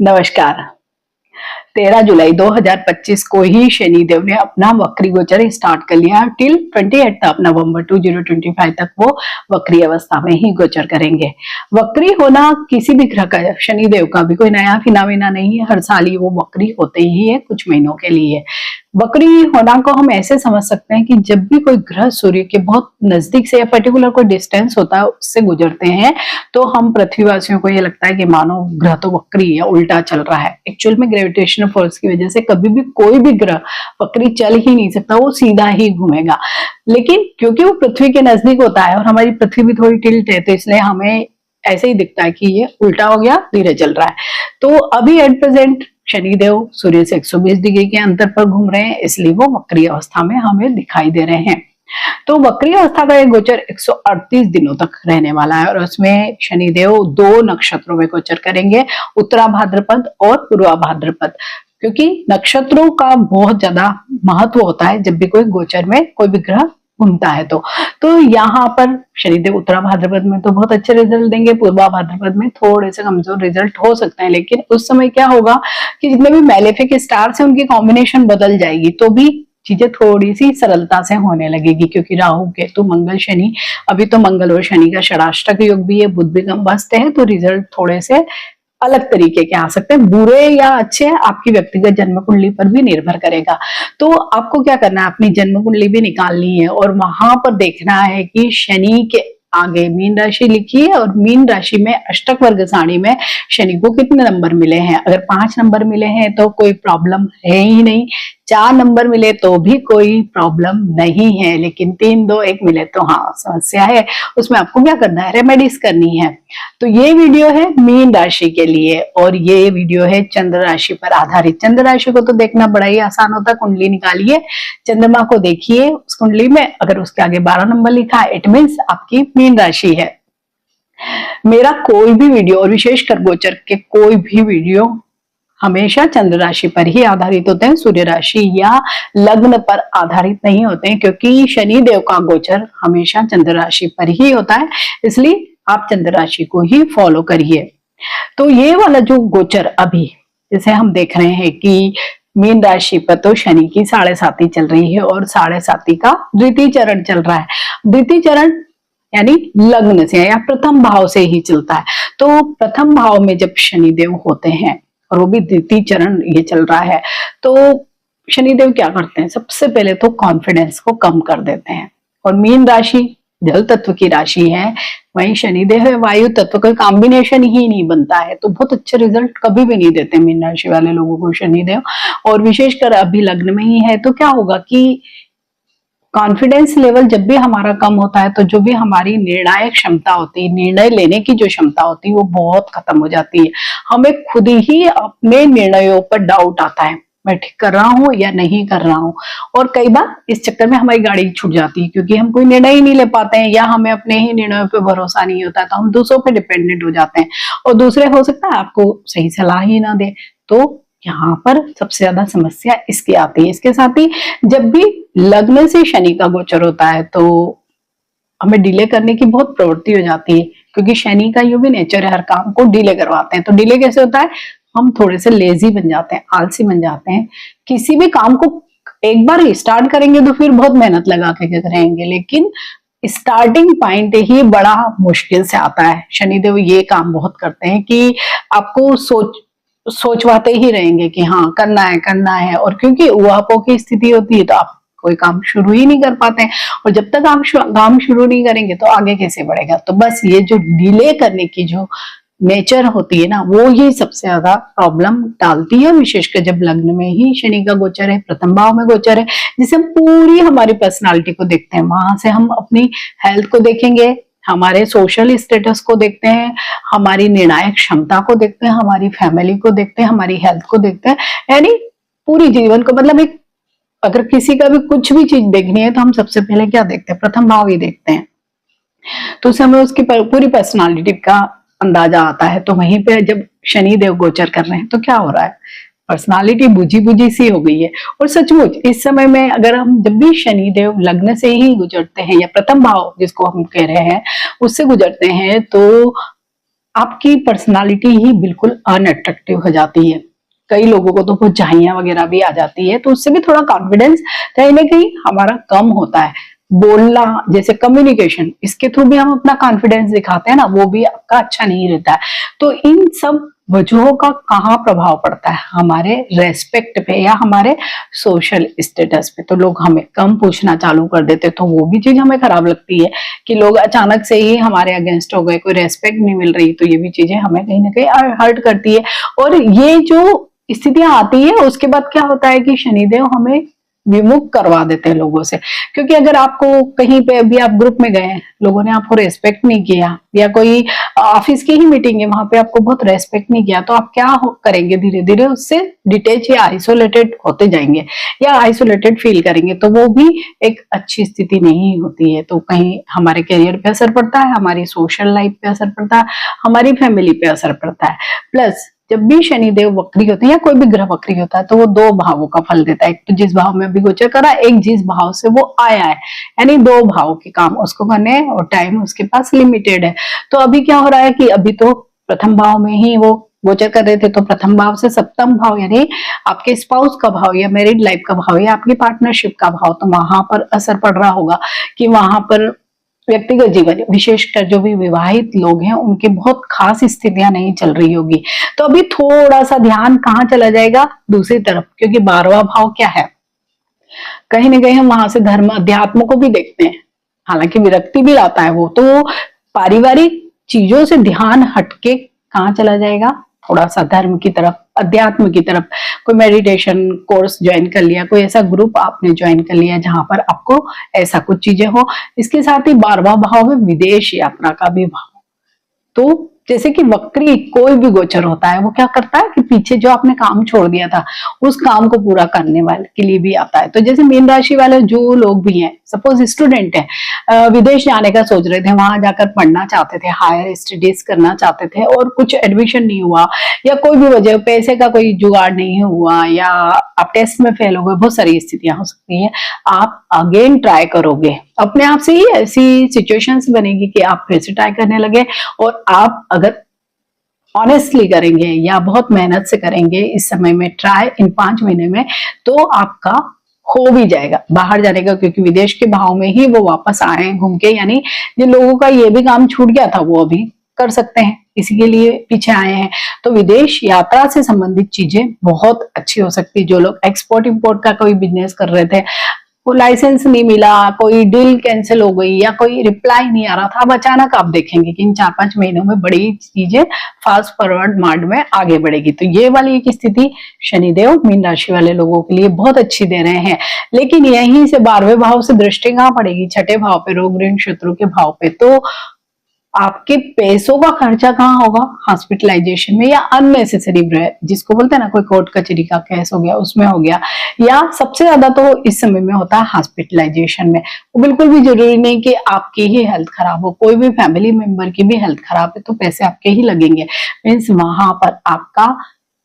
नमस्कार। 13 जुलाई 2025 को ही शनिदेव ने अपना वक्री गोचर स्टार्ट कर लिया टिल 28 नवंबर 2025 तक वो वक्री अवस्था में ही गोचर करेंगे। वक्री होना किसी भी ग्रह का, शनिदेव का भी कोई नया फिनोमेना नहीं है। हर साल ही वो वक्री होते ही है, कुछ महीनों के लिए। वक्री होना को हम ऐसे समझ सकते हैं कि जब भी कोई ग्रह सूर्य के बहुत नजदीक से या पर्टिकुलर कोई डिस्टेंस होता है उससे गुजरते हैं तो हम पृथ्वीवासियों को ये लगता है कि मानो ग्रह तो वक्री या उल्टा चल रहा है। एक्चुअल में ग्रेविटेशनल फोर्स की वजह से कभी भी कोई भी ग्रह वक्री चल ही नहीं सकता, वो सीधा ही घूमेगा। लेकिन क्योंकि वो पृथ्वी के नजदीक होता है और हमारी पृथ्वी भी थोड़ी टिल्ट है तो इसलिए हमें ऐसे ही दिखता है कि ये उल्टा हो गया, धीरे चल रहा है। तो अभी एट प्रेजेंट शनिदेव सूर्य से 120 डिग्री के अंतर पर घूम रहे हैं, इसलिए वो वक्री अवस्था में हमें दिखाई दे रहे हैं। तो वक्री अवस्था का एक गोचर 138 दिनों तक रहने वाला है और उसमें शनिदेव 2 नक्षत्रों में गोचर करेंगे, उत्तरा भाद्रपद और पूर्वा भाद्रपद। क्योंकि नक्षत्रों का बहुत ज्यादा महत्व होता है जब भी कोई गोचर में कोई भी ग्रह घूमता है तो यहाँ पर शनिदेव उत्तरा भाद्रपद में तो बहुत अच्छे रिजल्ट देंगे, पूर्वा भाद्रपद में थोड़े से कमजोर रिजल्ट हो सकते हैं। लेकिन उस समय क्या होगा कि जितने भी मैलेफिक स्टार्स हैं उनकी कॉम्बिनेशन बदल जाएगी तो भी चीजें थोड़ी सी सरलता से होने लगेगी। क्योंकि राहु केतु मंगल शनि, अभी तो मंगल और शनि का षडाष्टक योग भी है, बुध भी कम्बस्त है, तो रिजल्ट थोड़े से अलग तरीके के आ सकते हैं। बुरे या अच्छे आपकी व्यक्तिगत जन्म कुंडली पर भी निर्भर करेगा। तो आपको क्या करना है, अपनी जन्म कुंडली भी निकालनी है और वहां पर देखना है कि शनि के आगे मीन राशि लिखी है और मीन राशि में अष्टक वर्ग सारणी में शनि को कितने नंबर मिले हैं। अगर 5 नंबर मिले हैं तो कोई प्रॉब्लम है ही नहीं, 4 नंबर मिले तो भी कोई प्रॉब्लम नहीं है, लेकिन 3, 2, 1 मिले तो हाँ समस्या है। उसमें आपको क्या करना है, रेमेडीज करनी है। तो ये वीडियो है मीन राशि के लिए और ये वीडियो है चंद्र राशि पर आधारित। चंद्र राशि को तो देखना बड़ा ही आसान होता है, कुंडली निकालिए, चंद्रमा को देखिए, उस कुंडली में अगर उसके आगे 12 नंबर लिखा है इट मीन्स आपकी मीन राशि है। मेरा कोई भी वीडियो और विशेषकर गोचर के कोई भी वीडियो हमेशा चंद्र राशि पर ही आधारित होते हैं, सूर्य राशि या लग्न पर आधारित नहीं होते हैं। क्योंकि शनि देव का गोचर हमेशा चंद्र राशि पर ही होता है, इसलिए आप चंद्र राशि को ही फॉलो करिए। तो ये वाला जो गोचर अभी जैसे हम देख रहे हैं कि मीन राशि पर तो शनि की 7.5 चल रही है और 7.5 का द्वितीय चरण चल रहा है। द्वितीय चरण यानी लग्न से या प्रथम भाव से ही चलता है। तो प्रथम भाव में जब शनिदेव होते हैं और वो भी द्वितीय चरण ये चल रहा है तो शनिदेव क्या करते हैं, सबसे पहले तो कॉन्फिडेंस को कम कर देते हैं। और मीन राशि जल तत्व की राशि है, वहीं शनिदेव है वायु तत्व का कॉम्बिनेशन ही नहीं बनता है, तो बहुत अच्छे रिजल्ट कभी भी नहीं देते मीन राशि वाले लोगों को शनिदेव। और विशेषकर अभी लग्न में ही है तो क्या होगा कि कॉन्फिडेंस लेवल जब भी हमारा कम होता है तो जो भी हमारी निर्णायक क्षमता होती है, निर्णय लेने की जो क्षमता होती है वो बहुत खत्म हो जाती है। हमें खुद ही अपने निर्णयों पर डाउट आता है, मैं ठीक कर रहा हूँ या नहीं कर रहा हूँ। और कई बार इस चक्कर में हमारी गाड़ी छूट जाती है क्योंकि हम कोई निर्णय ही नहीं ले पाते हैं या हमें अपने ही निर्णयों पे भरोसा नहीं होता, तो हम दूसरों पे डिपेंडेंट हो जाते हैं और दूसरे हो सकता है आपको सही सलाह ही ना दे। तो यहाँ पर सबसे ज्यादा समस्या इसकी आती है। इसके साथ ही जब भी लग्न से शनि का गोचर होता है तो हमें डिले करने की बहुत प्रवृत्ति हो जाती है, क्योंकि शनि का यूं भी नेचर है, हर काम को डिले करवाते हैं। तो डिले कैसे होता है, हम थोड़े से लेजी बन जाते हैं, आलसी बन जाते हैं। किसी भी काम को एक बार स्टार्ट करेंगे तो फिर बहुत मेहनत लगा के करेंगे, लेकिन स्टार्टिंग पॉइंट ही बड़ा मुश्किल से आता है। शनिदेव ये काम बहुत करते हैं कि आपको सोचवाते ही रहेंगे कि हाँ करना है। और क्योंकि ऊहापोह की स्थिति होती है तो आप कोई काम शुरू ही नहीं कर पाते हैं, और जब तक आप काम शुरू नहीं करेंगे तो आगे कैसे बढ़ेगा। तो बस ये जो डिले करने की जो नेचर होती है ना, वो ही सबसे ज्यादा प्रॉब्लम डालती है। विशेषकर जब लग्न में ही शनि का गोचर है, प्रथम भाव में गोचर है, जिसे हम पूरी हमारी पर्सनालिटी को देखते हैं। वहां से हम अपनी हेल्थ को देखेंगे, हमारे सोशल स्टेटस को देखते हैं, हमारी निर्णायक क्षमता को देखते हैं, हमारी फैमिली को देखते हैं, हमारी हेल्थ को देखते हैं, यानी पूरी जीवन को। मतलब एक अगर किसी का भी कुछ भी चीज देखनी है तो हम सबसे पहले क्या देखते हैं, प्रथम भाव ही देखते हैं। तो उस समय उसकी पूरी पर्सनालिटी का अंदाजा आता है। तो वहीं पे जब शनि देव गोचर कर रहे हैं तो क्या हो रहा है, पर्सनालिटी बुझी बुझी सी हो गई है। और सचमुच इस समय में अगर हम जब भी शनि देव लग्न से ही गुजरते हैं या प्रथम भाव जिसको हम कह रहे हैं उससे गुजरते हैं तो आपकी पर्सनालिटी ही बिल्कुल अनअट्रैक्टिव हो जाती है। कई लोगों को तो बहुत झाइयां वगैरह भी आ जाती है, तो उससे भी थोड़ा कॉन्फिडेंस कहीं ना कहीं हमारा कम होता है। बोलना जैसे कम्युनिकेशन, इसके थ्रू भी हम अपना कॉन्फिडेंस दिखाते हैं ना, वो भी आपका अच्छा नहीं रहता है। तो इन सब वजहों का कहाँ प्रभाव पड़ता है? हमारे रेस्पेक्ट पे या हमारे सोशल स्टेटस पे। तो लोग हमें कम पूछना चालू कर देते, तो वो भी चीज हमें खराब लगती है कि लोग अचानक से ही हमारे अगेंस्ट हो गए, कोई रेस्पेक्ट नहीं मिल रही, तो ये भी चीजें हमें कहीं ना कहीं हर्ट करती है। और ये जो स्थितियां आती है उसके बाद क्या होता है कि शनिदेव हमें विमुख करवा देते हैं लोगों से। क्योंकि अगर आपको कहीं पे अभी आप ग्रुप में गए, लोगों ने आपको रेस्पेक्ट नहीं किया, या कोई ऑफिस की ही मीटिंग है वहां पे आपको बहुत रेस्पेक्ट नहीं किया, तो आप क्या करेंगे? धीरे धीरे उससे डिटेच या आइसोलेटेड होते जाएंगे या आइसोलेटेड फील करेंगे, तो वो भी एक अच्छी स्थिति नहीं होती है। तो कहीं हमारे करियर पे असर पड़ता है, हमारी सोशल लाइफ पे असर पड़ता है, हमारी फैमिली पे असर पड़ता है। प्लस जब भी शनिदेव वक्री होते हैं या कोई भी ग्रह वक्री होता है, तो वो दो भावों का फल देता है। एक तो जिस भाव में अभी गोचर करा, एक जिस भाव से वो आया है, यानी दो भाव के काम उसको करने हैं और टाइम उसके पास लिमिटेड है। तो अभी क्या हो रहा है कि अभी तो प्रथम भाव में ही वो गोचर कर रहे थे, तो प्रथम भाव से सप्तम भाव यानी आपके स्पाउस का भाव या मैरिड लाइफ का भाव या आपकी पार्टनरशिप का भाव, तो वहां पर असर पड़ रहा होगा कि वहां पर व्यक्तिगत जीवन, विशेषकर जो भी विवाहित लोग हैं, उनकी बहुत खास स्थितियां नहीं चल रही होगी। तो अभी थोड़ा सा ध्यान कहाँ चला जाएगा? दूसरी तरफ, क्योंकि 12वां भाव क्या है? कहीं ना कहीं हम वहां से धर्म अध्यात्म को भी देखते हैं, हालांकि विरक्ति भी लाता है वो। तो पारिवारिक चीजों से ध्यान हटके कहाँ चला जाएगा? थोड़ा सा धर्म की तरफ, अध्यात्म की तरफ। कोई मेडिटेशन कोर्स ज्वाइन कर लिया, कोई ऐसा ग्रुप आपने ज्वाइन कर लिया जहां पर आपको ऐसा कुछ चीजें हो। इसके साथ ही 12वां भाव है विदेश यात्रा का भी भाव। तो जैसे कि वक्री कोई भी गोचर होता है, वो क्या करता है कि पीछे जो आपने काम छोड़ दिया था उस काम को पूरा करने वाले के लिए भी आता है। तो जैसे मीन राशि वाले जो लोग भी हैं, सपोज स्टूडेंट है, विदेश जाने का सोच रहे थे, वहां जाकर पढ़ना चाहते थे, हायर स्टडीज करना चाहते थे, और कुछ एडमिशन नहीं हुआ या कोई भी वजह, पैसे का कोई जुगाड़ नहीं हुआ, या आप टेस्ट में फेल हो गए, बहुत सारी स्थितियां हो सकती है। आप अगेन ट्राई करोगे, अपने आप से ही ऐसी सिचुएशंस बनेगी कि आप फिर से ट्राई करने लगे। और आप अगर ऑनेस्टली करेंगे या बहुत मेहनत से करेंगे इस समय में ट्राई, इन 5 महीने में, तो आपका हो भी जाएगा बाहर जाने का। क्योंकि विदेश के भाव में ही वो वापस आए घूम के, यानी जिन लोगों का ये भी काम छूट गया था वो अभी कर सकते हैं, इसी के लिए पीछे आए हैं। तो विदेश यात्रा से संबंधित चीजें बहुत अच्छी हो सकती है। जो लोग एक्सपोर्ट इंपोर्ट का कोई बिजनेस कर रहे थे, वो लाइसेंस नहीं मिला, कोई डील कैंसिल हो गई या कोई रिप्लाई नहीं आ रहा था, अब अचानक आप देखेंगे कि इन 4-5 महीनों में बड़ी चीजें फास्ट फॉरवर्ड मार्ड में आगे बढ़ेगी। तो ये वाली एक स्थिति शनिदेव मीन राशि वाले लोगों के लिए बहुत अच्छी दे रहे हैं। लेकिन यहीं से 12वें भाव से दृष्टि कहाँ पड़ेगी? 6ठे भाव पे, रोग ऋण शत्रु के भाव पे। तो आपके पैसों का खर्चा कहाँ होगा? हॉस्पिटलाइजेशन में, या अननेसेसरी जिसको बोलते हैं ना, कोई कोर्ट कचहरी का केस हो गया उसमें हो गया, या सबसे ज्यादा तो इस समय में होता है हॉस्पिटलाइजेशन में। वो बिल्कुल भी जरूरी नहीं कि आपकी ही हेल्थ खराब हो, कोई भी फैमिली मेंबर की भी हेल्थ खराब है तो पैसे आपके ही लगेंगे, मीन्स वहां पर आपका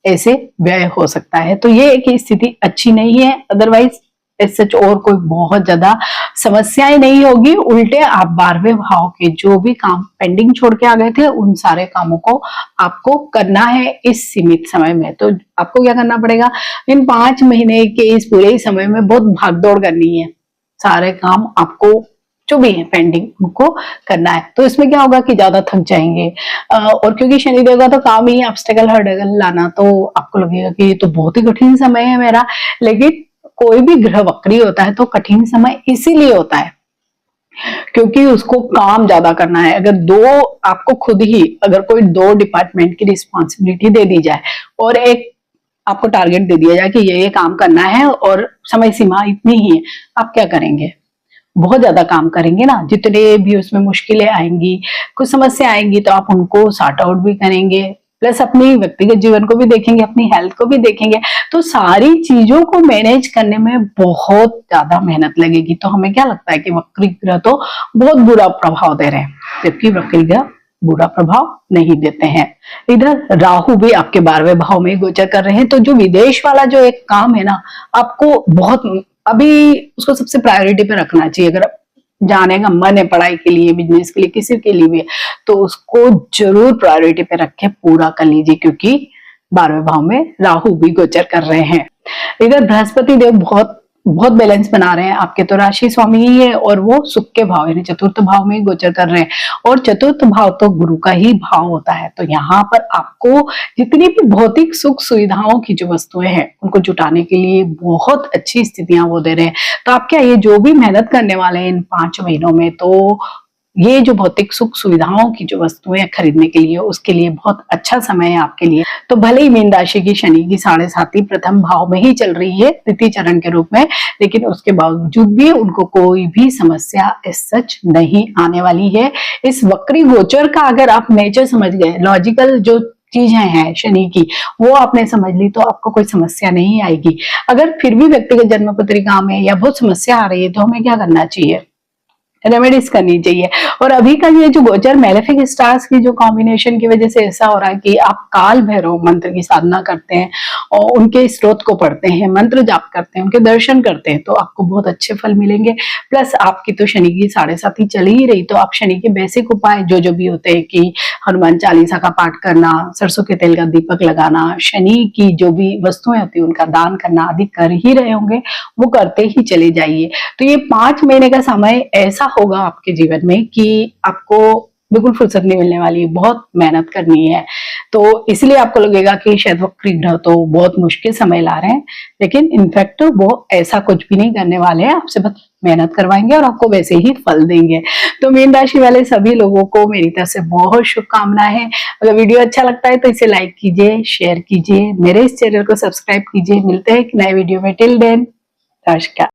ऐसे व्यय हो सकता है। तो ये एक स्थिति अच्छी नहीं है। अदरवाइज सच और कोई बहुत ज्यादा समस्याएं नहीं होगी। उल्टे आप 12वें भाव के जो भी काम पेंडिंग छोड़ के आ गए थे, उन सारे कामों को आपको करना है इस सीमित समय में। तो आपको क्या करना पड़ेगा? इन 5 महीने के इस पूरे समय में बहुत भागदौड़ करनी है। सारे काम आपको जो भी है पेंडिंग, उनको करना है। तो इसमें क्या होगा कि ज्यादा थक जाएंगे, और क्योंकि शनिदेव का तो काम ही ऑब्स्टेकल हर्डल लाना, तो आपको लगेगा कि ये तो बहुत ही कठिन समय है मेरा। लेकिन कोई भी ग्रह वक्री होता है तो कठिन समय इसीलिए होता है क्योंकि उसको काम ज्यादा करना है। अगर आपको खुद ही अगर कोई 2 डिपार्टमेंट की रिस्पॉन्सिबिलिटी दे दी जाए और एक आपको टारगेट दे दिया जाए कि ये काम करना है और समय सीमा इतनी ही है, आप क्या करेंगे? बहुत ज्यादा काम करेंगे ना। जितने भी उसमें मुश्किलें आएंगी, कुछ समस्या आएंगी, तो आप उनको सॉर्ट आउट भी करेंगे, प्लस अपनी व्यक्तिगत जीवन को भी देखेंगे, अपनी हेल्थ को भी देखेंगे। तो सारी चीजों को मैनेज करने में बहुत ज्यादा मेहनत लगेगी। तो हमें क्या लगता है कि वक्री ग्रह तो बहुत बुरा प्रभाव दे रहे हैं, जबकि वक्री ग्रह बुरा प्रभाव नहीं देते हैं। इधर राहु भी आपके 12वें भाव में गोचर कर रहे हैं। तो जो विदेश वाला जो एक काम है ना, आपको बहुत अभी उसको सबसे प्रायोरिटी पे रखना चाहिए। अगर जाने का मन है पढ़ाई के लिए, बिजनेस के लिए, किसी के लिए भी, तो उसको जरूर प्रायोरिटी पे रख के पूरा कर लीजिए, क्योंकि 12वें भाव में राहु भी गोचर कर रहे हैं। इधर बृहस्पति देव बहुत बहुत बैलेंस बना रहे हैं, आपके तो राशि स्वामी ही है और वो सुख के भाव यानी चतुर्थ भाव में गोचर कर रहे हैं, और चतुर्थ भाव तो गुरु का ही भाव होता है। तो यहाँ पर आपको जितनी भी भौतिक सुख सुविधाओं की जो वस्तुएं हैं उनको जुटाने के लिए बहुत अच्छी स्थितियां वो दे रहे हैं। तो आप क्या ये जो भी मेहनत करने वाले हैं इन 5 महीनों में, तो ये जो भौतिक सुख सुविधाओं की जो वस्तुएं खरीदने के लिए, उसके लिए बहुत अच्छा समय है आपके लिए। तो भले ही मीन राशि की शनि की 7.5 प्रथम भाव में ही चल रही है तृतीय चरण के रूप में, लेकिन उसके बावजूद भी उनको कोई भी समस्या इस सच नहीं आने वाली है। इस वक्री गोचर का अगर आप नेचर समझ गए, लॉजिकल जो चीजें हैं शनि की वो आपने समझ ली, तो आपको कोई समस्या नहीं आएगी। अगर फिर भी व्यक्तिगत जन्म पत्रिका में या बहुत समस्या आ रही है, तो हमें क्या करना चाहिए, रेमेडीज करनी चाहिए। और अभी का ये जो गोचर मैलेफिक स्टार्स की जो कॉम्बिनेशन की वजह से ऐसा हो रहा है कि आप काल भैरव मंत्र की साधना करते हैं और उनके स्रोत को पढ़ते हैं, मंत्र जाप करते हैं, उनके दर्शन करते हैं, तो आपको बहुत अच्छे फल मिलेंगे। प्लस आपकी तो शनि की 7.5 चल ही रही, तो आप शनि के बेसिक उपाय जो जो भी होते हैं कि हनुमान चालीसा का पाठ करना, सरसों के तेल का दीपक लगाना, शनि की जो भी वस्तुएं होती है उनका दान करना आदि कर ही रहे होंगे, वो करते ही चले जाइए। तो ये 5 महीने का समय ऐसा होगा आपके जीवन में कि आपको बिल्कुल फुर्सत नहीं मिलने वाली, बहुत मेहनत करनी है। तो इसलिए आपको लगेगा कि शायद वक्री ग्रह तो बहुत मुश्किल समय ला रहे हैं, लेकिन इनफैक्ट वो ऐसा कुछ भी नहीं करने वाले हैं, आपसे बस मेहनत करवाएंगे और आपको वैसे ही फल देंगे। तो मीन राशि वाले सभी लोगों को मेरी तरफ से बहुत शुभकामनाएं हैं। अगर वीडियो अच्छा लगता है तो इसे लाइक कीजिए, शेयर कीजिए, मेरे इस चैनल को सब्सक्राइब कीजिए। मिलते हैं एक नए वीडियो में, टिल देन नमस्कार।